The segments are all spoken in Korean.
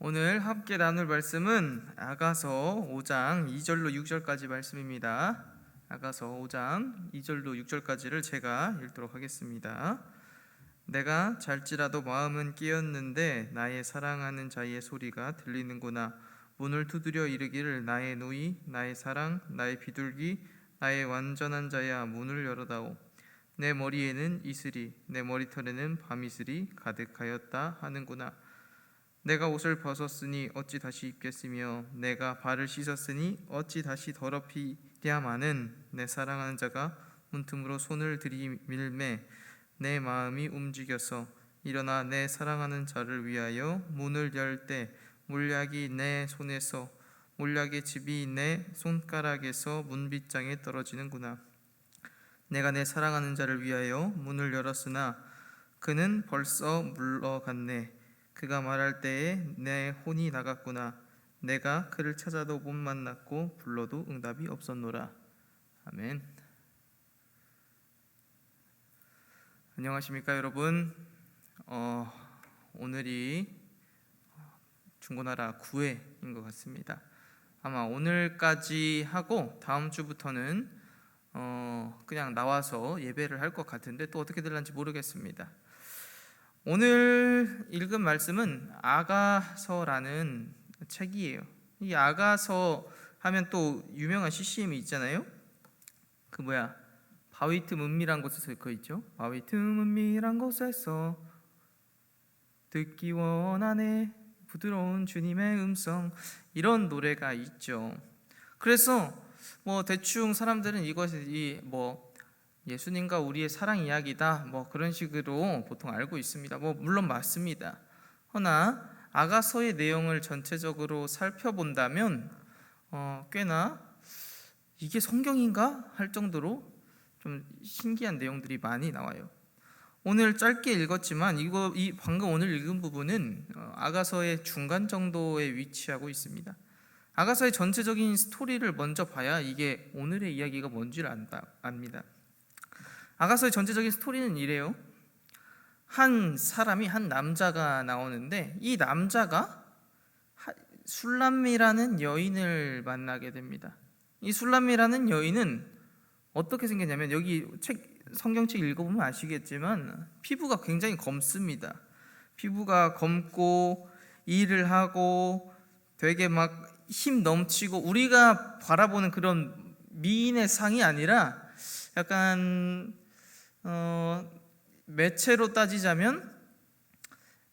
오늘 함께 나눌 말씀은 아가서 5장 2절로 6절까지 말씀입니다. 아가서 5장 2절로 6절까지를 제가 읽도록 하겠습니다. 내가 잘지라도 마음은 깨었는데 나의 사랑하는 자의 소리가 들리는구나. 문을 두드려 이르기를 나의 노이, 나의 사랑, 나의 비둘기, 나의 완전한 자야 문을 열어다오. 내 머리에는 이슬이, 내 머리털에는 밤이슬이 가득하였다 하는구나. 내가 옷을 벗었으니 어찌 다시 입겠으며 내가 발을 씻었으니 어찌 다시 더럽히랴마는 내 사랑하는 자가 문틈으로 손을 들이밀매 내 마음이 움직여서 일어나 내 사랑하는 자를 위하여 문을 열 때 몰약이 내 손에서 몰약의 즙이 내 손가락에서 문빗장에 떨어지는구나. 내가 내 사랑하는 자를 위하여 문을 열었으나 그는 벌써 물러갔네. 그가 말할 때에 내 혼이 나갔구나. 내가 그를 찾아도 못 만났고 불러도 응답이 없었노라. 아멘. 안녕하십니까 여러분. 오늘이 중고나라 9회인 것 같습니다. 아마 오늘까지 하고 다음 주부터는 그냥 나와서 예배를 할 것 같은데 또 어떻게 될런지 모르겠습니다. 오늘 읽은 말씀은 아가서라는 책이에요. 이 아가서 하면 또 유명한 CCM이 있잖아요. 바위 틈 은밀한 곳에서 그거 있죠. 바위 틈 은밀한 곳에서 듣기 원하네 부드러운 주님의 음성, 이런 노래가 있죠. 그래서 대충 사람들은 이것이 예수님과 우리의 사랑 이야기다 그런 식으로 보통 알고 있습니다. 물론 맞습니다. 허나 아가서의 내용을 전체적으로 살펴본다면 꽤나 이게 성경인가 할 정도로 좀 신기한 내용들이 많이 나와요. 오늘 짧게 읽었지만 이 방금 오늘 읽은 부분은 아가서의 중간 정도에 위치하고 있습니다. 아가서의 전체적인 스토리를 먼저 봐야 이게 오늘의 이야기가 뭔지를 압니다. 아가서의 전체적인 스토리는 이래요. 한 남자가 나오는데 이 남자가 술람미라는 여인을 만나게 됩니다. 이 술람미라는 여인은 어떻게 생겼냐면, 여기 성경책 읽어보면 아시겠지만 피부가 굉장히 검습니다. 피부가 검고 일을 하고 되게 막 힘 넘치고 우리가 바라보는 그런 미인의 상이 아니라 약간 매체로 따지자면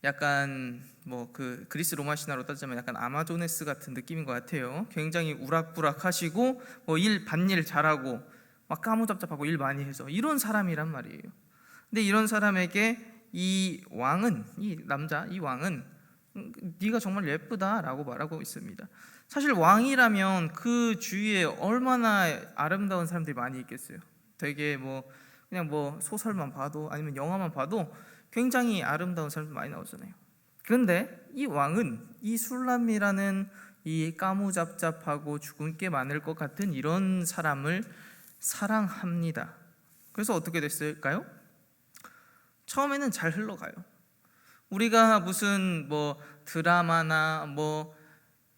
약간 그리스 로마 신화로 따지자면 약간 아마조네스 같은 느낌인 것 같아요. 굉장히 우락부락하시고 일 반일 잘하고 막 까무잡잡하고 일 많이 해서 이런 사람이란 말이에요. 근데 이런 사람에게 이 왕은 네가 정말 예쁘다라고 말하고 있습니다. 사실 왕이라면 그 주위에 얼마나 아름다운 사람들이 많이 있겠어요. 되게 그냥 소설만 봐도 아니면 영화만 봐도 굉장히 아름다운 사람들 많이 나오잖아요. 그런데 이 왕은 이 술람이라는 이 까무잡잡하고 죽은 게 많을 것 같은 이런 사람을 사랑합니다. 그래서 어떻게 됐을까요? 처음에는 잘 흘러가요. 우리가 무슨 드라마나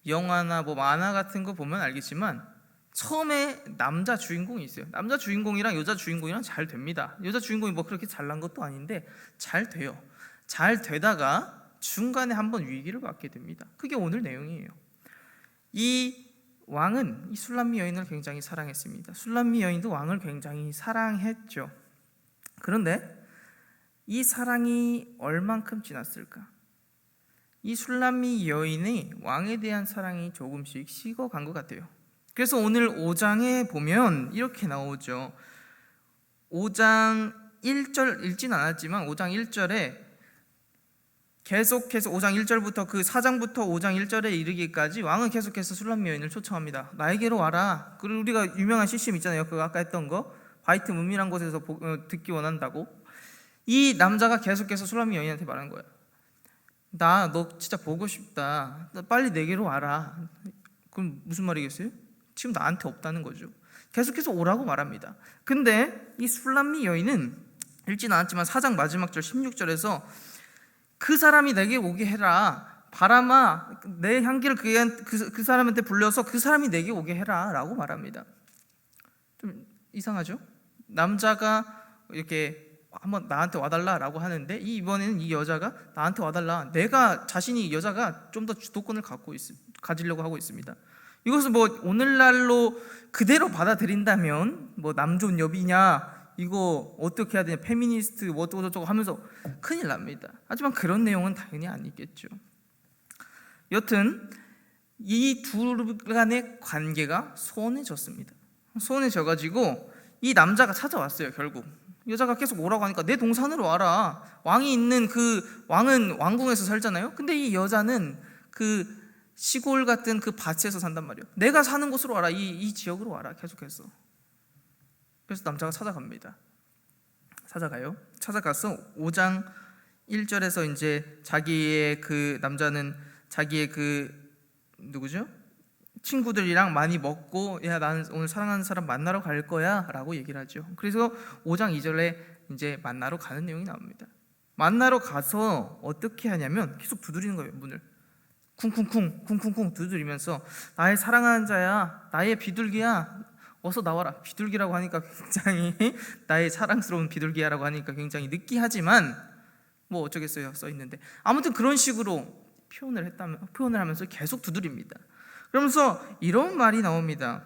영화나 만화 같은 거 보면 알겠지만 처음에 남자 주인공이 있어요. 남자 주인공이랑 여자 주인공이랑 잘 됩니다. 여자 주인공이 그렇게 잘난 것도 아닌데 잘 돼요. 잘 되다가 중간에 한번 위기를 맞게 됩니다. 그게 오늘 내용이에요. 이 왕은 이 술람미 여인을 굉장히 사랑했습니다. 술람미 여인도 왕을 굉장히 사랑했죠. 그런데 이 사랑이 얼만큼 지났을까? 이 술람미 여인의 왕에 대한 사랑이 조금씩 식어간 것 같아요. 그래서 오늘 5장에 보면 이렇게 나오죠. 5장 1절 읽진 않았지만 5장 1절에 계속해서 5장 1절부터 4장부터 5장 1절에 이르기까지 왕은 계속해서 술람미 여인을 초청합니다. 나에게로 와라. 그리고 우리가 유명한 CCM 있잖아요. 그거 아까 했던 거, 바위 틈 은밀한 곳에서 듣기 원한다고. 이 남자가 계속해서 술람미 여인한테 말하는 거예요. 너 진짜 보고 싶다. 빨리 내게로 와라. 그럼 무슨 말이겠어요? 지금 나한테 없다는 거죠. 계속해서 오라고 말합니다. 근데 이 술람미 여인은 읽진 않았지만 4장 마지막 절 16절에서 그 사람이 내게 오게 해라. 바람아 내 향기를 그 사람한테 불려서 그 사람이 내게 오게 해라 라고 말합니다. 좀 이상하죠? 남자가 이렇게 한번 나한테 와달라 라고 하는데 이번에는 이 여자가 나한테 와달라, 내가 자신이 여자가 좀 더 주도권을 가지려고 하고 있습니다. 이것을 뭐 오늘날로 그대로 받아들인다면 뭐 남존 여비냐, 이거 어떻게 해야 되냐, 페미니스트 뭐 어쩌고저쩌고 하면서 큰일 납니다. 하지만 그런 내용은 당연히 아니겠죠. 여튼 이 둘 간의 관계가 소원해졌습니다. 소원해져가지고 이 남자가 찾아왔어요. 결국 여자가 계속 오라고 하니까 내 동산으로 와라. 왕이 있는 그 왕은 왕궁에서 살잖아요. 근데 이 여자는 그 시골 같은 그 밭에서 산단 말이에요. 내가 사는 곳으로 와라. 이 지역으로 와라. 계속해서. 그래서 남자가 찾아갑니다. 찾아가서 5장 1절에서 이제 자기의 그 남자는 자기의 그 누구죠? 친구들이랑 많이 먹고, 야 나는 오늘 사랑하는 사람 만나러 갈 거야 라고 얘기를 하죠. 그래서 5장 2절에 이제 만나러 가는 내용이 나옵니다. 만나러 가서 어떻게 하냐면 계속 두드리는 거예요. 문을 쿵쿵쿵 두드리면서 나의 사랑하는 자야, 나의 비둘기야, 어서 나와라. 비둘기라고 하니까 굉장히 나의 사랑스러운 비둘기야라고 하니까 굉장히 느끼하지만 뭐 어쩌겠어요, 써 있는데. 아무튼 그런 식으로 표현을 하면서 계속 두드립니다. 그러면서 이런 말이 나옵니다.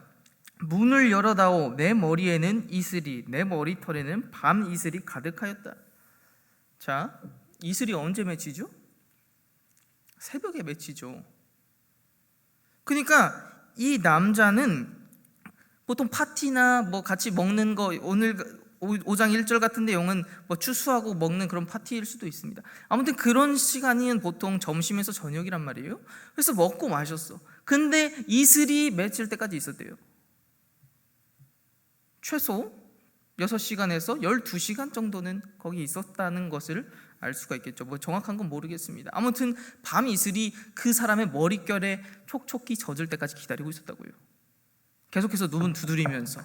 문을 열어다오. 내 머리에는 이슬이, 내 머리털에는 밤 이슬이 가득하였다. 자, 이슬이 언제 맺히죠? 새벽에 맺히죠. 그러니까 이 남자는 보통 파티나 뭐 같이 먹는 거, 오늘 5장 1절 같은 내용은 뭐 추수하고 먹는 그런 파티일 수도 있습니다. 아무튼 그런 시간이 보통 점심에서 저녁이란 말이에요. 그래서 먹고 마셨어. 근데 이슬이 맺힐 때까지 있었대요. 최소 6시간에서 12시간 정도는 거기 있었다는 것을 알 수가 있겠죠. 뭐 정확한 건 모르겠습니다. 아무튼 밤 이슬이 그 사람의 머릿결에 촉촉히 젖을 때까지 기다리고 있었다고요. 계속해서 눈 두드리면서.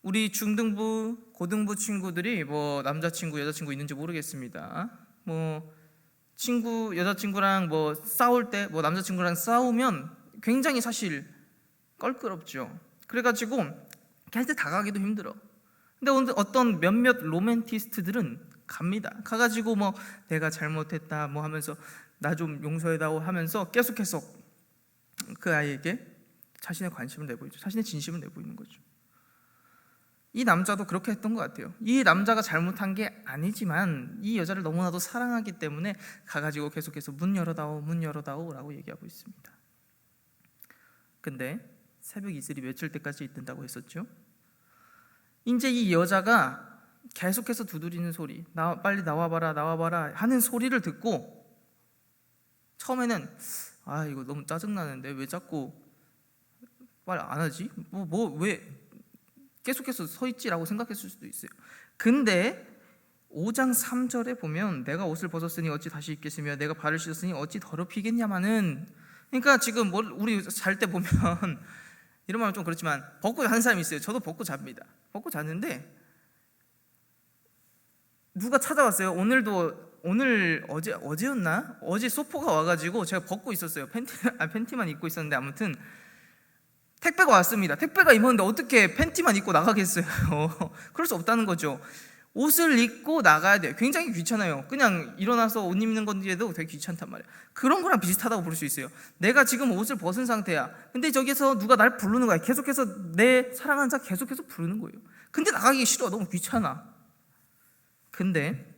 우리 중등부, 고등부 친구들이 뭐 남자친구, 여자친구 있는지 모르겠습니다. 뭐 여자친구랑 뭐 싸울 때, 뭐 남자친구랑 싸우면 굉장히 사실 껄끄럽죠. 그래가지고 걔한테 다가가기도 힘들어. 근데 어떤 몇몇 로맨티스트들은 갑니다. 가가지고 뭐 내가 잘못했다 뭐 하면서 나 좀 용서해다오 하면서 계속해서 그 아이에게 자신의 관심을 내보이죠. 자신의 진심을 내보이는 거죠. 이 남자도 그렇게 했던 것 같아요. 이 남자가 잘못한 게 아니지만 이 여자를 너무나도 사랑하기 때문에 가가지고 계속해서 문 열어다오 라고 얘기하고 있습니다. 근데 새벽 이슬이 맺힐 때까지 있는다고 했었죠. 이제 이 여자가 계속해서 두드리는 소리, 빨리 나와봐라 하는 소리를 듣고 처음에는 이거 너무 짜증나는데 왜 자꾸 말 안 하지? 왜 계속해서 서 있지라고 생각했을 수도 있어요. 근데 5장 3절에 보면 내가 옷을 벗었으니 어찌 다시 입겠으며 내가 발을 씻었으니 어찌 더럽히겠냐마는, 그러니까 지금 우리 잘 때 보면 이런 말은 좀 그렇지만 벗고 자는 사람이 있어요. 저도 벗고 잡니다. 벗고 자는데 누가 찾아왔어요. 어제였나? 어제 소포가 와가지고 제가 벗고 있었어요. 팬티만 입고 있었는데 아무튼 택배가 왔습니다. 택배가 입었는데 어떻게 팬티만 입고 나가겠어요? 그럴 수 없다는 거죠. 옷을 입고 나가야 돼요. 굉장히 귀찮아요. 그냥 일어나서 옷 입는 건데도 되게 귀찮단 말이에요. 그런 거랑 비슷하다고 볼 수 있어요. 내가 지금 옷을 벗은 상태야. 근데 저기서 누가 날 부르는 거야. 계속해서 내 사랑하는 자 계속해서 부르는 거예요. 근데 나가기 싫어. 너무 귀찮아. 근데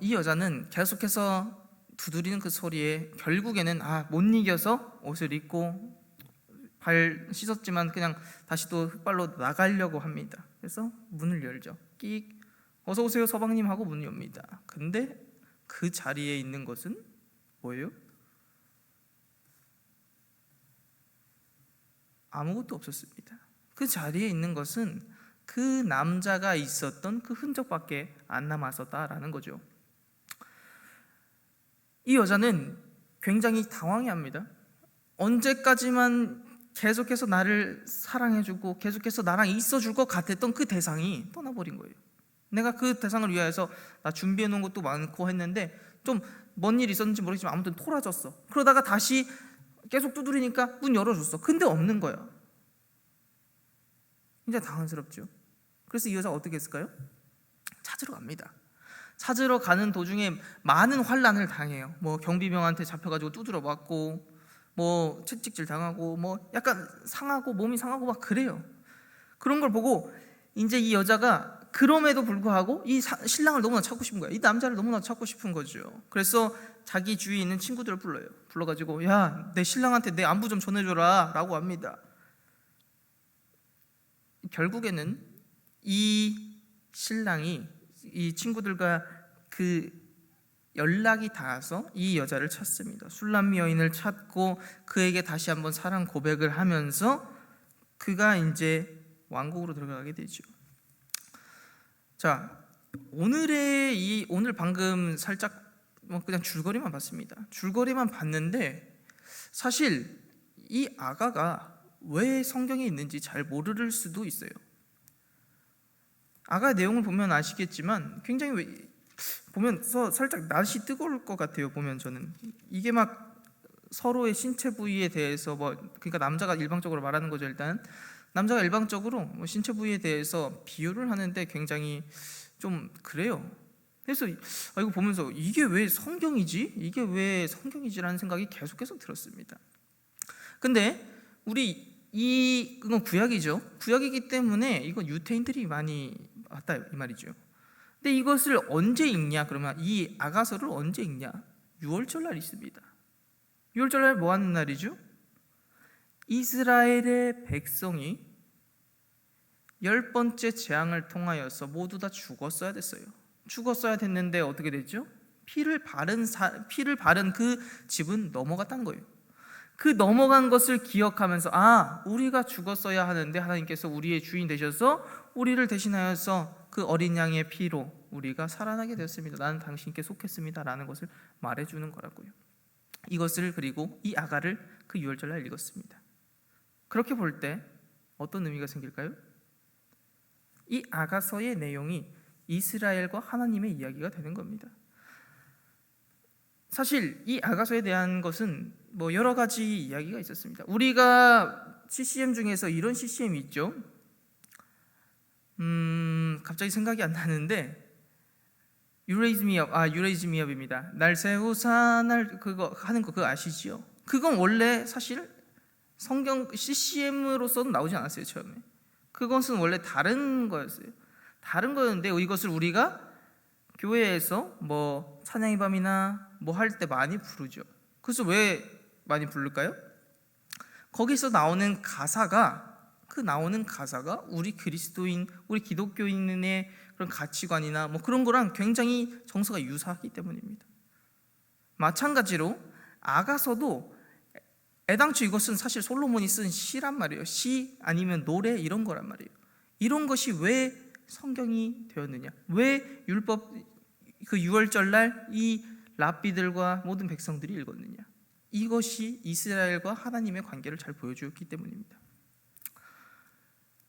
이 여자는 계속해서 두드리는 그 소리에 결국에는 못 이겨서 옷을 입고 발 씻었지만 그냥 다시 또 흙발로 나가려고 합니다. 그래서 문을 열죠. 끽, 어서 오세요 서방님 하고 문을 엽니다. 근데 그 자리에 있는 것은 뭐예요? 아무것도 없었습니다. 그 자리에 있는 것은 그 남자가 있었던 그 흔적밖에 안 남았었다라는 거죠. 이 여자는 굉장히 당황해합니다. 언제까지만 계속해서 나를 사랑해주고 계속해서 나랑 있어줄 것 같았던 그 대상이 떠나버린 거예요. 내가 그 대상을 위하여서 나 준비해 놓은 것도 많고 했는데 좀 뭔 일 있었는지 모르겠지만 아무튼 토라졌어. 그러다가 다시 계속 두드리니까 문 열어줬어. 근데 없는 거야. 굉장히 당황스럽죠. 그래서 이 여자가 어떻게 했을까요? 찾으러 갑니다. 찾으러 가는 도중에 많은 환난을 당해요. 뭐 경비병한테 잡혀가지고 두드려 맞고, 뭐 채찍질 당하고, 뭐 약간 상하고 몸이 상하고 막 그래요. 그런 걸 보고 이제 이 여자가 그럼에도 불구하고 이 신랑을 너무나 찾고 싶은 거야. 이 남자를 너무나 찾고 싶은 거죠. 그래서 자기 주위에 있는 친구들을 불러요. 불러가지고 야, 내 신랑한테 내 안부 좀 전해줘라 라고 합니다. 결국에는 이 신랑이 이 친구들과 그 연락이 닿아서 이 여자를 찾습니다. 술람미 여인을 찾고 그에게 다시 한번 사랑 고백을 하면서 그가 이제 왕국으로 들어가게 되죠. 자, 오늘 방금 살짝 그냥 줄거리만 봤습니다. 줄거리만 봤는데 사실 이 아가가 왜 성경에 있는지 잘 모를 수도 있어요. 아가 내용을 보면 아시겠지만 굉장히 보면서 살짝 낯이 뜨거울 것 같아요. 보면 저는 이게 막 서로의 신체 부위에 대해서 그러니까 남자가 일방적으로 말하는 거죠. 일단 남자가 일방적으로 신체 부위에 대해서 비유를 하는데 굉장히 좀 그래요. 그래서 이거 보면서 이게 왜 성경이지? 이게 왜 성경이지라는 생각이 계속해서 들었습니다. 근데 이건 구약이죠. 구약이기 때문에 이건 유태인들이 많이 왔다 이 말이죠. 근데 이것을 언제 읽냐? 그러면 이 아가서를 언제 읽냐? 6월절 날 있습니다. 6월절 날 뭐 하는 날이죠? 이스라엘의 백성이 10번째 재앙을 통하여서 모두 다 죽었어야 됐어요. 죽었어야 됐는데 어떻게 됐죠? 피를 바른 그 집은 넘어갔다는 거예요. 그 넘어간 것을 기억하면서 우리가 죽었어야 하는데 하나님께서 우리의 주인 되셔서 우리를 대신하여서 그 어린 양의 피로 우리가 살아나게 되었습니다. 나는 당신께 속했습니다 라는 것을 말해주는 거라고요. 이것을 그리고 이 아가를 그 6월절날 읽었습니다. 그렇게 볼 때 어떤 의미가 생길까요? 이 아가서의 내용이 이스라엘과 하나님의 이야기가 되는 겁니다. 사실 이 아가서에 대한 것은 여러 가지 이야기가 있었습니다. 우리가 CCM 중에서 이런 CCM이 있죠. 갑자기 생각이 안 나는데 You Raise Me Up입니다. 날 세우사 날 그거 하는 거 그거 아시지요? 그건 원래 사실 성경 CCM으로서는 나오지 않았어요. 처음에 그것은 원래 다른 거였어요. 다른 거였는데 이것을 우리가 교회에서 찬양의 밤이나 할 때 많이 부르죠. 그래서 왜 많이 부를까요? 거기서 나오는 가사가 우리 그리스도인, 우리 기독교인의 그런 가치관이나 그런 거랑 굉장히 정서가 유사하기 때문입니다. 마찬가지로 아가서도 애당초 이것은 사실 솔로몬이 쓴 시란 말이에요. 시 아니면 노래 이런 거란 말이에요. 이런 것이 왜 성경이 되었느냐? 왜 율법 그 6월절날 이 랍비들과 모든 백성들이 읽었느냐? 이것이 이스라엘과 하나님의 관계를 잘 보여주었기 때문입니다.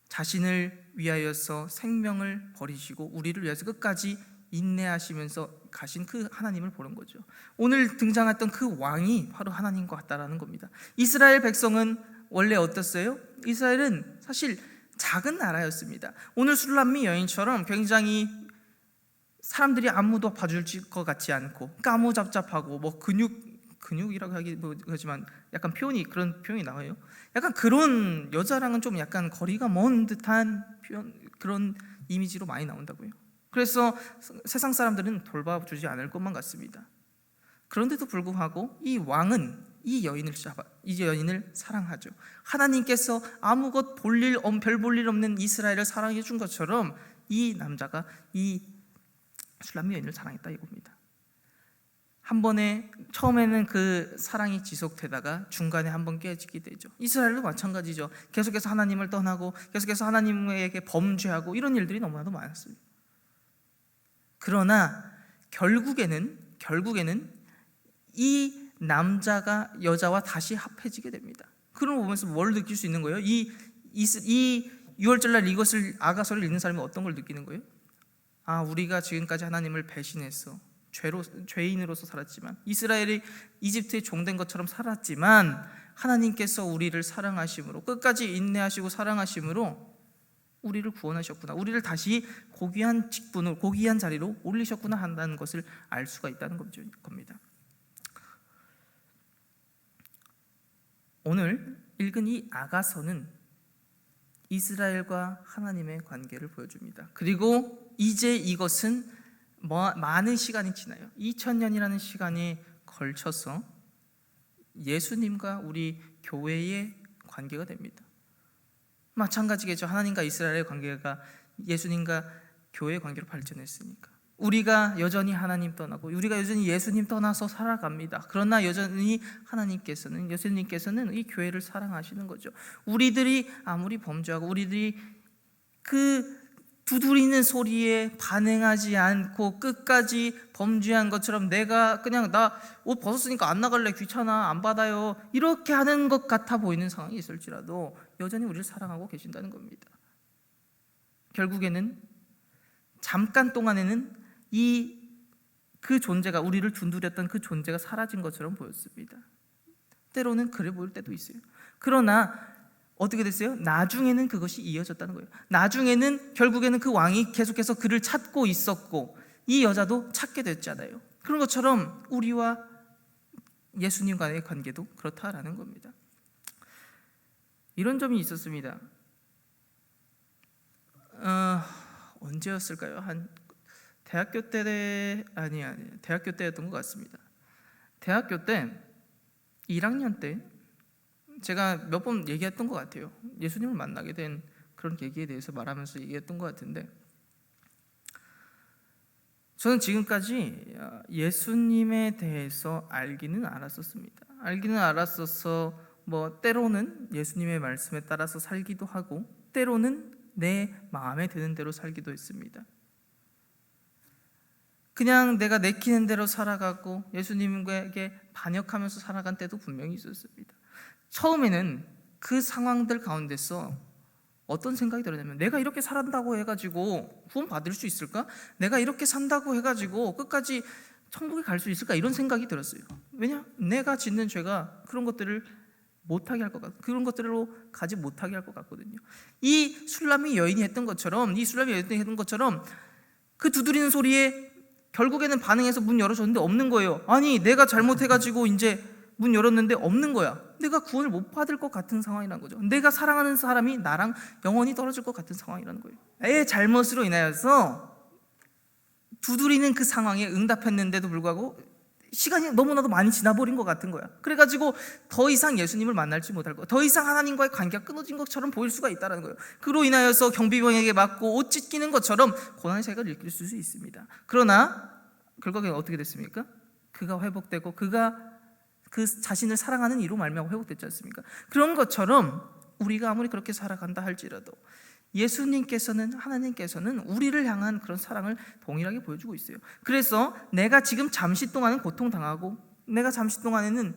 자신을 위하여서 생명을 버리시고 우리를 위해서 끝까지 인내하시면서 가신 그 하나님을 보는 거죠. 오늘 등장했던 그 왕이 바로 하나님과 같다라는 겁니다. 이스라엘 백성은 원래 어땠어요? 이스라엘은 사실 작은 나라였습니다. 오늘 술람미 여인처럼 굉장히 사람들이 아무도 봐줄 것 같지 않고 까무잡잡하고 근육이라고 하기 하지만 약간 그런 표현이 나와요. 약간 그런 여자랑은 좀 약간 거리가 먼 듯한 그런 이미지로 많이 나온다고요. 그래서 세상 사람들은 돌봐주지 않을 것만 같습니다. 그런데도 불구하고 이 왕은 이 여인을 사랑하죠. 하나님께서 아무것 별 볼 일 없는 이스라엘을 사랑해 준 것처럼 이 남자가 이 술람미 여인을 사랑했다 이겁니다. 한 번에 처음에는 그 사랑이 지속되다가 중간에 한번 깨지게 되죠. 이스라엘도 마찬가지죠. 계속해서 하나님을 떠나고 계속해서 하나님에게 범죄하고 이런 일들이 너무나도 많았습니다. 그러나 결국에는 이 남자가 여자와 다시 합해지게 됩니다. 그런 거 보면서 뭘 느낄 수 있는 거예요? 이 6월절날 이것을 아가서를 읽는 사람이 어떤 걸 느끼는 거예요? 우리가 지금까지 하나님을 배신했어. 죄인으로서 살았지만, 이스라엘이 이집트의 종된 것처럼 살았지만, 하나님께서 우리를 사랑하심으로, 끝까지 인내하시고 사랑하심으로 우리를 구원하셨구나, 우리를 다시 고귀한 직분을, 고귀한 자리로 올리셨구나 한다는 것을 알 수가 있다는 겁니다. 오늘 읽은 이 아가서는 이스라엘과 하나님의 관계를 보여줍니다. 그리고 이제 이것은 많은 시간이 지나요. 2000년이라는 시간이 걸쳐서 예수님과 우리 교회의 관계가 됩니다. 마찬가지겠죠. 하나님과 이스라엘의 관계가 예수님과 교회의 관계로 발전했으니까 우리가 여전히 하나님 떠나고 우리가 여전히 예수님 떠나서 살아갑니다. 그러나 여전히 예수님께서는 이 교회를 사랑하시는 거죠. 우리들이 아무리 범죄하고 우리들이 그 두드리는 소리에 반응하지 않고 끝까지 범죄한 것처럼, 내가 그냥 나 옷 벗었으니까 안 나갈래, 귀찮아, 안 받아요, 이렇게 하는 것 같아 보이는 상황이 있을지라도 여전히 우리를 사랑하고 계신다는 겁니다. 결국에는 잠깐 동안에는 그 존재가, 우리를 둔두렸던 그 존재가 사라진 것처럼 보였습니다. 때로는 그래 보일 때도 있어요. 그러나 어떻게 됐어요? 나중에는 그것이 이어졌다는 거예요. 나중에는 결국에는 그 왕이 계속해서 그를 찾고 있었고 이 여자도 찾게 됐잖아요. 그런 것처럼 우리와 예수님과의 관계도 그렇다라는 겁니다. 이런 점이 있었습니다. 언제였을까요? 한 대학교 때였던 것 같습니다. 대학교 때 1학년 때 제가 몇 번 얘기했던 것 같아요. 예수님을 만나게 된 그런 계기에 대해서 말하면서 얘기했던 것 같은데, 저는 지금까지 예수님에 대해서 알기는 알았었습니다. 알기는 알았어서 때로는 예수님의 말씀에 따라서 살기도 하고 때로는 내 마음에 드는 대로 살기도 했습니다. 그냥 내가 내키는 대로 살아가고 예수님에게 반역하면서 살아간 때도 분명히 있었습니다. 처음에는 그 상황들 가운데서 어떤 생각이 들었냐면, 내가 이렇게 살았다고 해가지고 구원 받을 수 있을까? 내가 이렇게 산다고 해가지고 끝까지 천국에 갈 수 있을까? 이런 생각이 들었어요. 왜냐? 내가 짓는 죄가 그런 것들을 못하게 할 것 같고 그런 것들로 가지 못하게 할 것 같거든요. 이 술람이 여인이 했던 것처럼 그 두드리는 소리에 결국에는 반응해서 문 열어줬는데 없는 거예요. 아니, 내가 잘못해가지고 이제 문 열었는데 없는 거야. 내가 구원을 못 받을 것 같은 상황이라는 거죠. 내가 사랑하는 사람이 나랑 영원히 떨어질 것 같은 상황이라는 거예요. 내 잘못으로 인하여서 두드리는 그 상황에 응답했는데도 불구하고 시간이 너무나도 많이 지나버린 것 같은 거야. 그래가지고 더 이상 예수님을 만날지 못할 거, 더 이상 하나님과의 관계가 끊어진 것처럼 보일 수가 있다는 거예요. 그로 인하여서 경비병에게 맞고 옷 찢기는 것처럼 고난의 사역을 일으킬 수 있습니다. 그러나 결과가 어떻게 됐습니까? 그가 회복되고 그가 그 자신을 사랑하는 이로 말미암아 회복됐지 않습니까? 그런 것처럼 우리가 아무리 그렇게 살아간다 할지라도 예수님께서는, 하나님께서는 우리를 향한 그런 사랑을 동일하게 보여주고 있어요. 그래서 내가 지금 잠시 동안은 고통당하고 내가 잠시 동안에는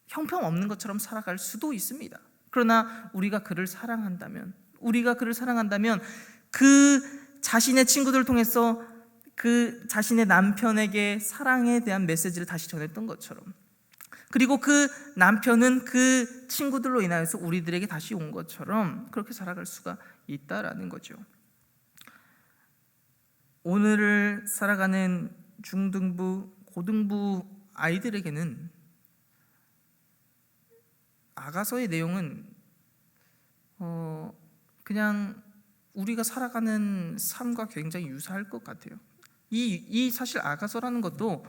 형편없는 것처럼 살아갈 수도 있습니다. 그러나 우리가 그를 사랑한다면 그 자신의 친구들을 통해서 그 자신의 남편에게 사랑에 대한 메시지를 다시 전했던 것처럼, 그리고 그 남편은 그 친구들로 인하여서 우리들에게 다시 온 것처럼 그렇게 살아갈 수가 있다라는 거죠. 오늘을 살아가는 중등부, 고등부 아이들에게는 아가서의 내용은 그냥 우리가 살아가는 삶과 굉장히 유사할 것 같아요. 이 사실 아가서라는 것도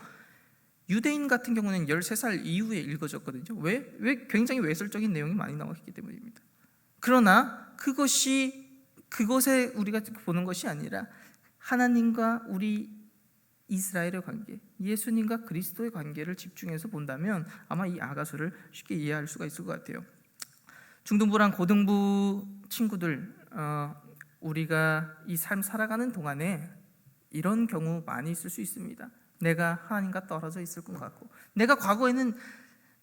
유대인 같은 경우는 13살 이후에 읽어졌거든요. 왜? 굉장히 외설적인 내용이 많이 나왔기 때문입니다. 그러나 그것에 우리가 보는 것이 아니라 하나님과 우리 이스라엘의 관계, 예수님과 그리스도의 관계를 집중해서 본다면 아마 이 아가서를 쉽게 이해할 수가 있을 것 같아요. 중등부랑 고등부 친구들, 우리가 이 삶 살아가는 동안에 이런 경우 많이 있을 수 있습니다. 내가 하나님과 떨어져 있을 것 같고, 내가 과거에는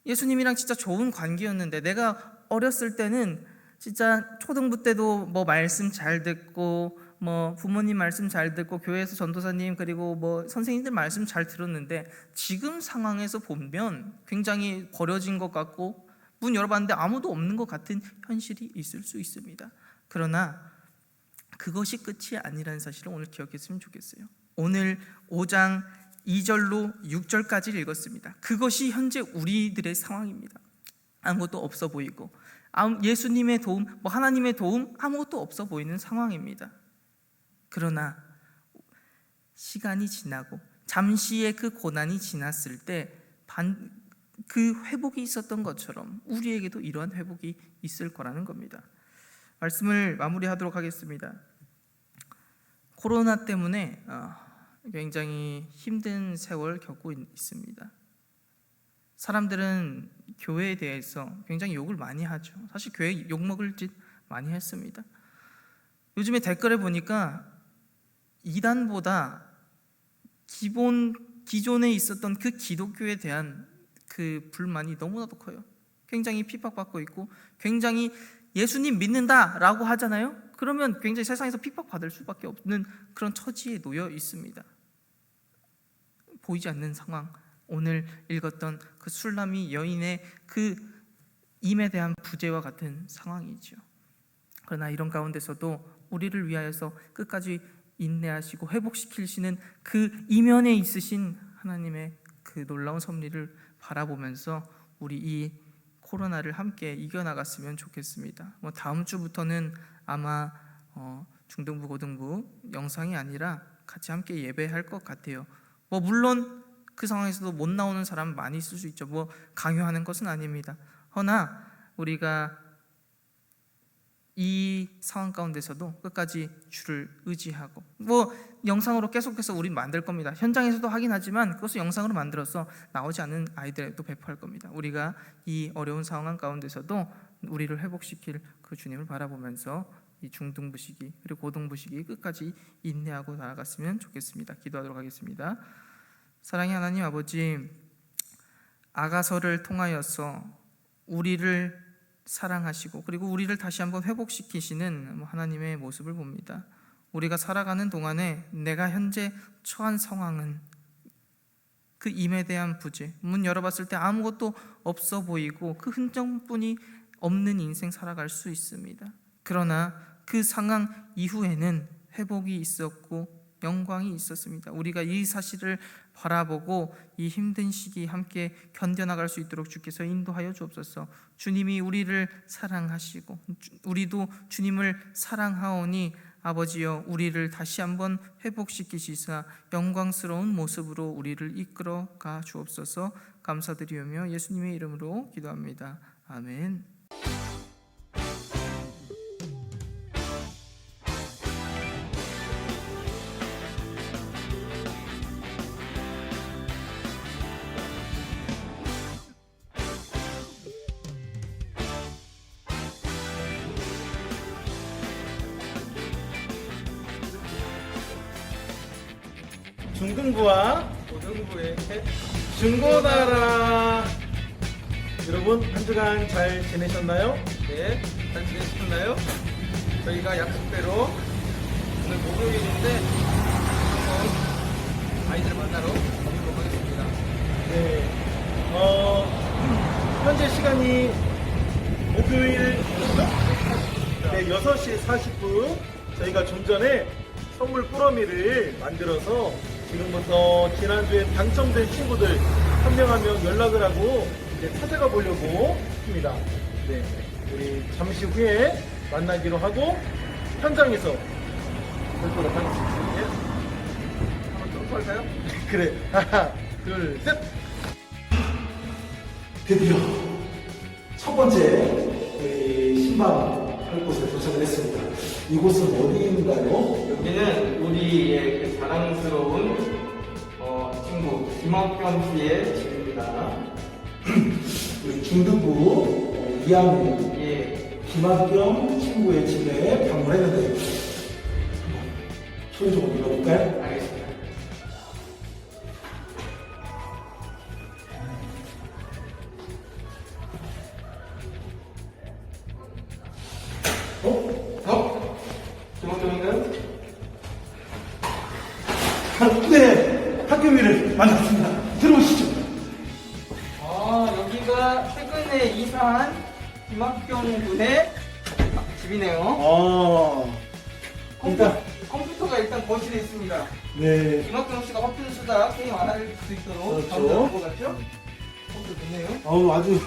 예수님이랑 진짜 좋은 관계였는데, 내가 어렸을 때는 진짜 초등부 때도 말씀 잘 듣고 뭐 부모님 말씀 잘 듣고 교회에서 전도사님 그리고 뭐 선생님들 말씀 잘 들었는데 지금 상황에서 보면 굉장히 버려진 것 같고 문 열어봤는데 아무도 없는 것 같은 현실이 있을 수 있습니다. 그러나 그것이 끝이 아니라는 사실을 오늘 기억했으면 좋겠어요. 오늘 5장 2절로 6절까지 읽었습니다. 그것이 현재 우리들의 상황입니다. 아무것도 없어 보이고 예수님의 도움, 뭐 하나님의 도움 아무것도 없어 보이는 상황입니다. 그러나 시간이 지나고 잠시의 그 고난이 지났을 때 그 회복이 있었던 것처럼 우리에게도 이러한 회복이 있을 거라는 겁니다. 말씀을 마무리하도록 하겠습니다. 코로나 때문에 굉장히 힘든 세월 겪고 있습니다. 사람들은 교회에 대해서 굉장히 욕을 많이 하죠. 사실 교회 욕먹을 짓 많이 했습니다. 요즘에 댓글에 보니까 이단보다 기존에 있었던 그 기독교에 대한 그 불만이 너무나도 커요. 굉장히 핍박받고 있고 굉장히 예수님 믿는다라고 하잖아요. 그러면 굉장히 세상에서 핍박받을 수밖에 없는 그런 처지에 놓여 있습니다. 보이지 않는 상황, 오늘 읽었던 그 술람이 여인의 그 임에 대한 부재와 같은 상황이죠. 그러나 이런 가운데서도 우리를 위하여서 끝까지 인내하시고 회복시키시는 그 이면에 있으신 하나님의 그 놀라운 섭리를 바라보면서 우리 이 코로나를 함께 이겨나갔으면 좋겠습니다. 뭐 다음 주부터는 아마 중등부, 고등부 영상이 아니라 같이 함께 예배할 것 같아요. 뭐 물론 그 상황에서도 못 나오는 사람 많이 있을 수 있죠. 뭐 강요하는 것은 아닙니다. 허나 우리가 이 상황 가운데서도 끝까지 주를 의지하고 뭐 영상으로 계속해서 우리 만들 겁니다. 현장에서도 하긴 하지만 그것을 영상으로 만들어서 나오지 않은 아이들에도 배포할 겁니다. 우리가 이 어려운 상황 가운데서도 우리를 회복시킬 그 주님을 바라보면서 이 중등부 시기 그리고 고등부 시기 끝까지 인내하고 나아갔으면 좋겠습니다. 기도하도록 하겠습니다. 사랑의 하나님 아버지, 아가서를 통하여서 우리를 사랑하시고 그리고 우리를 다시 한번 회복시키시는 하나님의 모습을 봅니다. 우리가 살아가는 동안에 내가 현재 처한 상황은 그 임에 대한 부재, 문 열어봤을 때 아무것도 없어 보이고 그 흔적뿐이 없는 인생 살아갈 수 있습니다. 그러나 그 상황 이후에는 회복이 있었고 영광이 있었습니다. 우리가 이 사실을 바라보고 이 힘든 시기 함께 견뎌나갈 수 있도록 주께서 인도하여 주옵소서. 주님이 우리를 사랑하시고 우리도 주님을 사랑하오니 아버지여 우리를 다시 한번 회복시키시사 영광스러운 모습으로 우리를 이끌어가 주옵소서. 감사드리오며 예수님의 이름으로 기도합니다. 아멘. 중등부와 고등부의 중고나라 여러분 한 주간 잘 지내셨나요? 네, 잘 지내셨나요? 저희가 약속대로 오늘 목요일인데 한번 아이들 만나러 가보도록 하겠습니다. 네. 현재 시간이 목요일이죠? 네, 6시 40분 저희가 좀 전에 선물 꾸러미를 만들어서 지금부터 지난주에 당첨된 친구들 한 명 한 명 연락을 하고 이제 찾아가 보려고 합니다. 네, 우리 잠시 후에 만나기로 하고 현장에서 뵙도록 하겠습니다. 한번 점프할까요? 그래. 하나, 둘, 셋. 드디어 첫 번째 우리 신방할 곳에 도착을 했습니다. 이곳은 어디인가요? 여기는 우리의 그 자랑스러운 친구 김학겸 씨의 집입니다. 우리 중등부 2학년 김학겸 친구의 집에 방문했는데 소리 좀 들어볼까요? 알겠습니다. 김학겸이는 김학경 군의 집이네요. 일단 컴퓨터가 일단 거실에 있습니다. 네. 김학경 씨가 허튼 수다 게임 안 할 수 있도록 그렇죠. 감사한 것 같죠? 컴퓨터 좋네요. 아주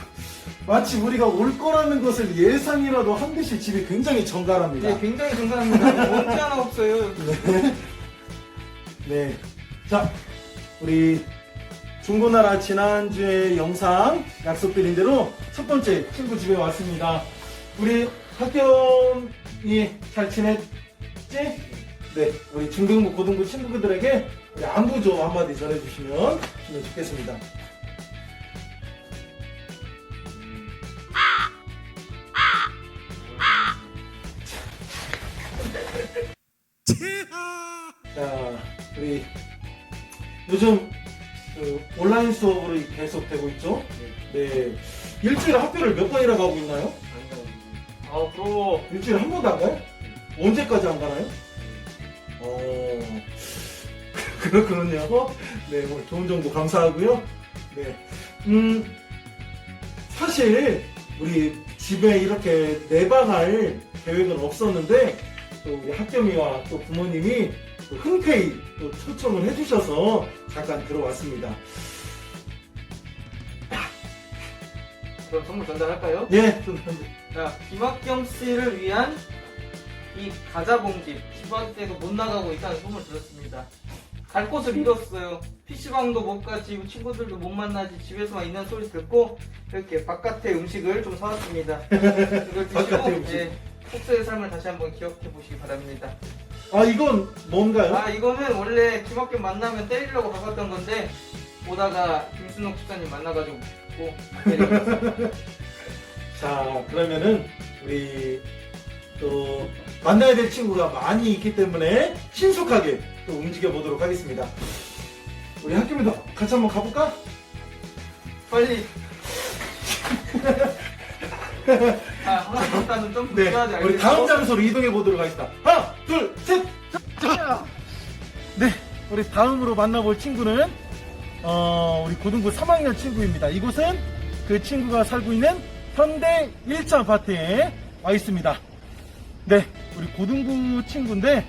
마치 우리가 올 거라는 것을 예상이라도 한 듯이 집이 굉장히 정갈합니다. 네, 굉장히 건강합니다. 원치 하나 없어요. 네. 네. 자, 우리 중고나라 지난주에 영상 약속드린 대로 첫 번째 친구 집에 왔습니다. 우리 학경이 잘 지냈지? 네. 우리 중등부, 고등부 친구들에게 우리 안부 좀 한마디 전해주시면 좋겠습니다. 자, 우리 요즘 그 온라인 수업으로 계속되고 있죠? 네. 일주일에 학교를 몇 번이나 가고 있나요? 앞으로 일주일에 한 번도 안 가요? 언제까지 안 가나요? 그렇군요. 네, 오늘 좋은 정보 감사하고요. 네. 사실 우리 집에 이렇게 내방할 계획은 없었는데 또 우리 학경이와 또 부모님이 또 흔쾌히 또 초청을 해주셔서 잠깐 들어왔습니다. 그럼 선물 전달할까요? 예, 자, 김학경 씨를 위한 이 가자봉집 집안에도 못 나가고 있다는 소문을 들었습니다. 갈 곳을 잃었어요. PC방도 못 가지, 친구들도 못 만나지, 집에서만 있는 소리 듣고 이렇게 바깥의 음식을 좀 사왔습니다. 이걸 바깥의 드시고 음식. 예, 속세의 삶을 다시 한번 기억해 보시기 바랍니다. 아, 이건 뭔가요? 이거는 원래 김학경 만나면 때리려고 가봤던 건데 오다가 김순옥 집사님 만나가지고 때려봤어요. 자, 그러면은 우리 또 만나야 될 친구가 많이 있기 때문에 신속하게 또 움직여 보도록 하겠습니다. 우리 학교에도 같이 한번 가볼까? 빨리. 일단은 좀 네, 불편하지 우리 않겠죠? 다음 장소로 이동해 보도록 하겠습니다. 하나, 둘, 셋! 네, 우리 다음으로 만나볼 친구는 우리 고등부 3학년 친구입니다. 이곳은 그 친구가 살고 있는 현대 1차 아파트에 와 있습니다. 네, 우리 고등부 친구인데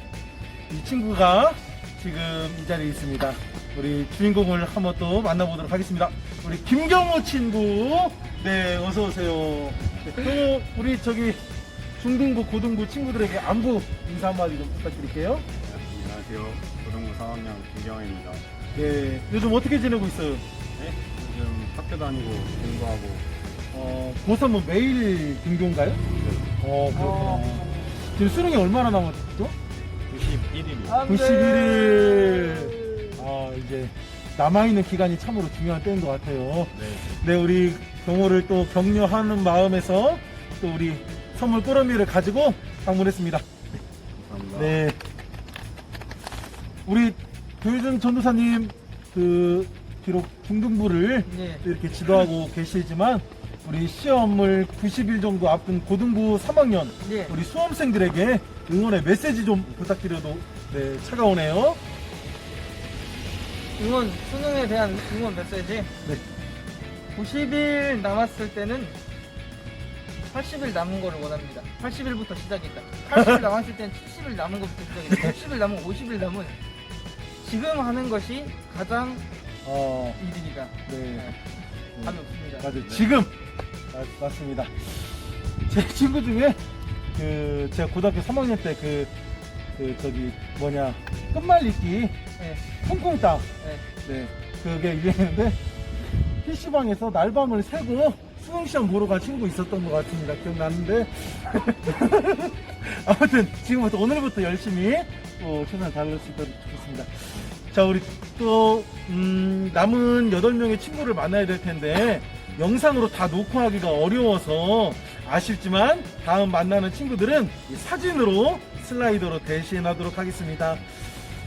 이 친구가 지금 이 자리에 있습니다. 우리 주인공을 한번 또 만나보도록 하겠습니다. 우리 김경호 친구, 네, 어서 오세요. 네, 그리고 우리 저기 중등부, 고등부 친구들에게 안부 인사 한마디 좀 부탁드릴게요. 안녕하세요. 고등부 4학년 김경호입니다. 네, 요즘 어떻게 지내고 있어요? 네? 요즘 학교 다니고 공부하고 고3은 매일 등교인가요? 그렇구나. 지금 수능이 얼마나 남았죠? 91일이요. 91일. 이제 남아있는 기간이 참으로 중요한 때인 것 같아요. 네. 네, 우리 경호를 또 격려하는 마음에서 또 우리 선물 꾸러미를 가지고 방문했습니다. 감사합니다. 네. 우리 조혜준 전도사님, 비록 중등부를 네. 이렇게 지도하고 계시지만, 우리 시험을 90일 정도 앞둔 고등부 3학년, 네. 우리 수험생들에게 응원의 메시지 좀 부탁드려도, 네, 차가우네요. 수능에 대한 응원 메시지. 네. 90일 남았을 때는 80일 남은 거를 원합니다. 80일부터 시작이다. 80일 남았을 때는 70일 남은 것부터 시작이다. 60일 남은 50일 남은 지금 하는 것이 가장 이득이다. 네. 답이 없습니다. 맞아요. 지금 맞습니다. 제 친구 중에 제가 고등학교 3학년 때 끝말잇기 네. 쿵쿵따, 네. 네, 그게 유행했는데 PC방에서 날밤을 새고 수능시험 보러 간 친구 있었던 것 같습니다. 기억나는데 아무튼 지금부터 오늘부터 열심히 또 최선을 다할 수 있도록 좋겠습니다. 자, 우리 또 남은 8명의 친구를 만나야 될 텐데 영상으로 다 녹화하기가 어려워서 아쉽지만 다음 만나는 친구들은 이 사진으로 슬라이더로 대신하도록 하겠습니다.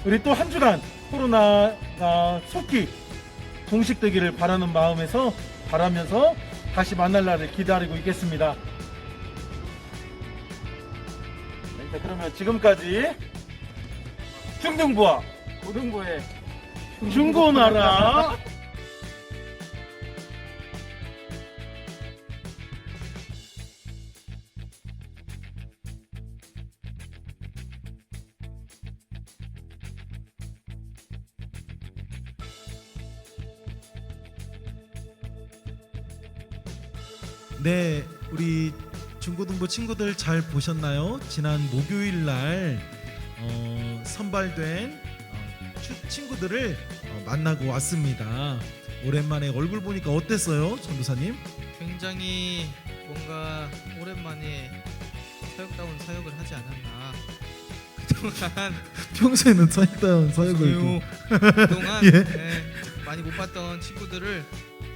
우리 또 한 주간 코로나가 속히 종식되기를 바라면서 다시 만날 날을 기다리고 있겠습니다. 네, 그러면 지금까지 중등부와 고등부의 중고나라 네, 우리 중고등부 친구들 잘 보셨나요? 지난 목요일 날 선발된 친구들을 만나고 왔습니다. 오랜만에 얼굴 보니까 어땠어요, 전도사님? 굉장히 뭔가 오랜만에 사역다운 사역을 하지 않았나. 그동안 평소에는 사역다운 사역을 그동안 예. 네, 많이 못 봤던 친구들을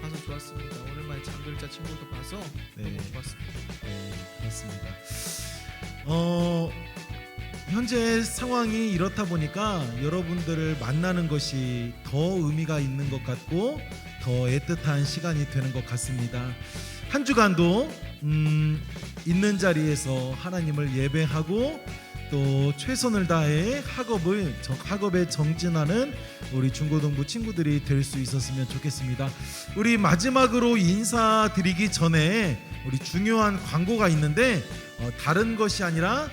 봐서 좋았습니다. 오랜만에 장글자 친구도 봐서 네. 너무 좋았습니다. 네, 그렇습니다. 현재 상황이 이렇다 보니까 여러분들을 만나는 것이 더 의미가 있는 것 같고 더 애틋한 시간이 되는 것 같습니다. 한 주간도 있는 자리에서 하나님을 예배하고 또 최선을 다해 학업에 정진하는 우리 중고등부 친구들이 될 수 있었으면 좋겠습니다. 우리 마지막으로 인사드리기 전에 우리 중요한 광고가 있는데 다른 것이 아니라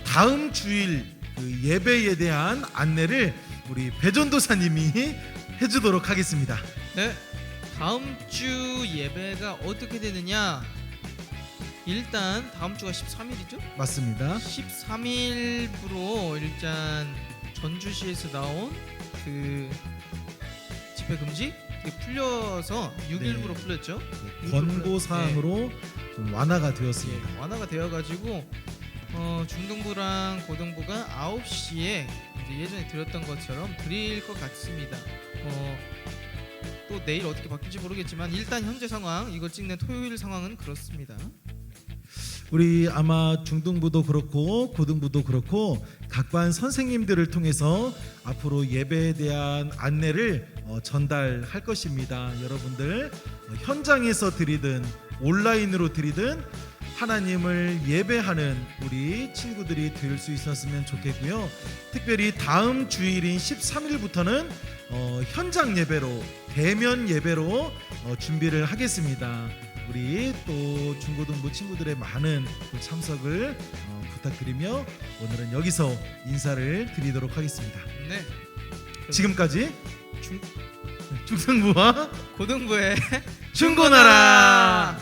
다음 주일 그 예배에 대한 안내를 우리 배전도사님이 해주도록 하겠습니다. 네, 다음 주 예배가 어떻게 되느냐? 일단 다음 주가 13일이죠? 맞습니다. 13일부로 일단 전주시에서 나온 그 집회 금지 이게 풀려서 6일부로 네. 풀렸죠. 권고 사항으로 좀 완화가 되었습니다. 예, 완화가 되어가지고 중등부랑 고등부가 9시에 이제 예전에 드렸던 것처럼 드릴 것 같습니다. 또 내일 어떻게 바뀔지 모르겠지만 일단 현재 상황 이걸 찍는 토요일 상황은 그렇습니다. 우리 아마 중등부도 그렇고 고등부도 그렇고 각반 선생님들을 통해서 앞으로 예배에 대한 안내를 전달할 것입니다. 여러분들 현장에서 드리든 온라인으로 드리든 하나님을 예배하는 우리 친구들이 될 수 있었으면 좋겠고요. 특별히 다음 주일인 13일부터는 현장 예배로 대면 예배로 준비를 하겠습니다. 우리 또 중고등부 친구들의 많은 참석을 부탁드리며 오늘은 여기서 인사를 드리도록 하겠습니다. 네. 지금까지 중- 중등부와 고등부의 중고나라